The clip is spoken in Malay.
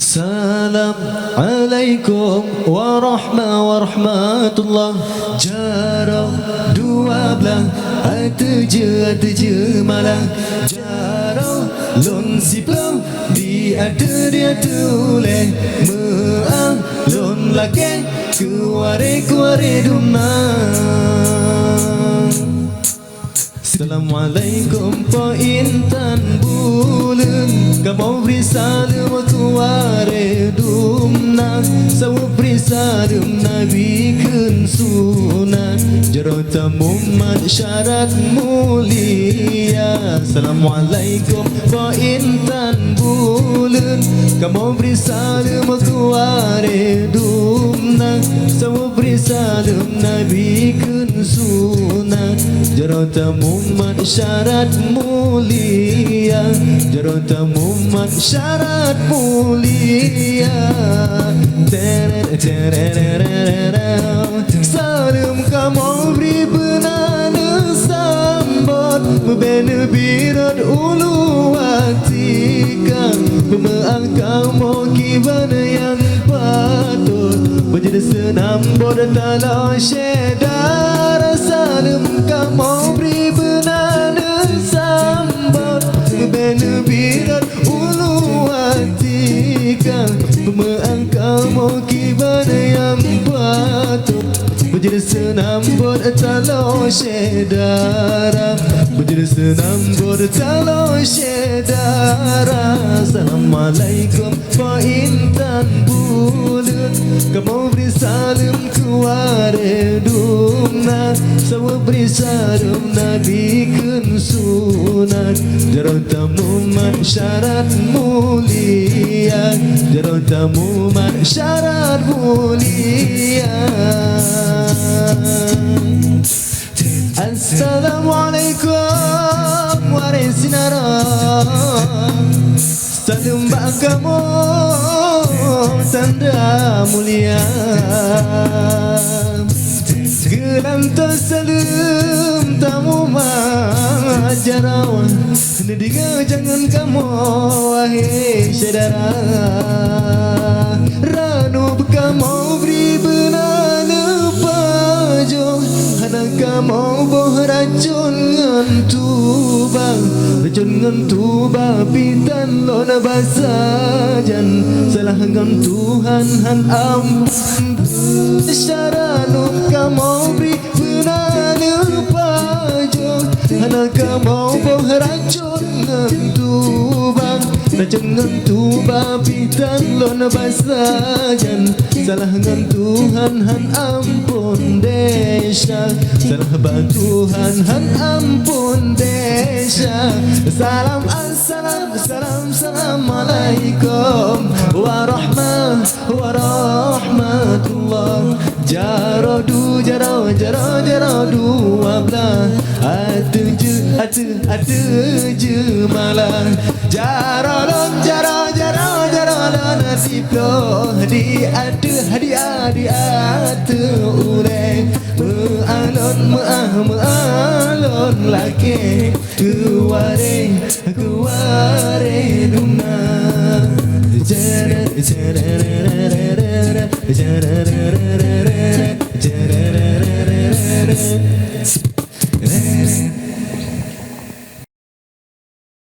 Assalamualaikum warahmatullah. Jarak dua belah Ata je malah. Jarak lon si pelang Di dia tuleh Meang lon lake Kuare dumnang. Assalamualaikum po intan bulan. Kamu beri salam kuare dumna. Sawu beri salam Nabi kun sunat. Jarota mumat syarat mulia. Assalamualaikum po intan bulan. Kamu beri salam kuare dumna. Sawu beri salam Nabi kun sunat. Jarota mumat syarat mulia. Jarota mumat syarat mulia. Salam kamu beri benana sambut. Membina birat ulu hatikan. Pemeang kamu kibana yang patut. Menjadi senam bodoh syedar. Salam kamu beri benana sambut. Membina birat ulu hatikan. Pemeang kamu kibana yang patut. Menjadi senam bodoh syedar. Menjadi senam bodoh syedar. Assalamualaikum po intan bulan. Kamu beri salam kuare dumna. Sawa beri salam Nabi kun sunat. Jarota mumat syarat mulia. Jarota mumat syarat mulia. Assalamualaikum warahmatullahi. Salam bak kamu tanda mulia. Geram tersalam tamu majarau. Dengar jangan kamu wahai saudara. Ranu kamu beri benana pajong. Anak kamu boh racun ngentubang. Racun ngentubang pitan lona basajan. Salah ngan Tuhan han ampun. Syaranum kamu beri benana pajong. Anak kamu boh racun ngentubang. Racun ngentubang pitan lona basajan. Salah ngan Tuhan han ampun desa. Salah Tuhan han ampun desa. Salam assalam salam assalamualaikum warahmatullah. Jaradu dua belah Ata je malah. Jaralon nasiblo. Di ata uleh. Mealon laki. Kuare dumna. Jarararararara.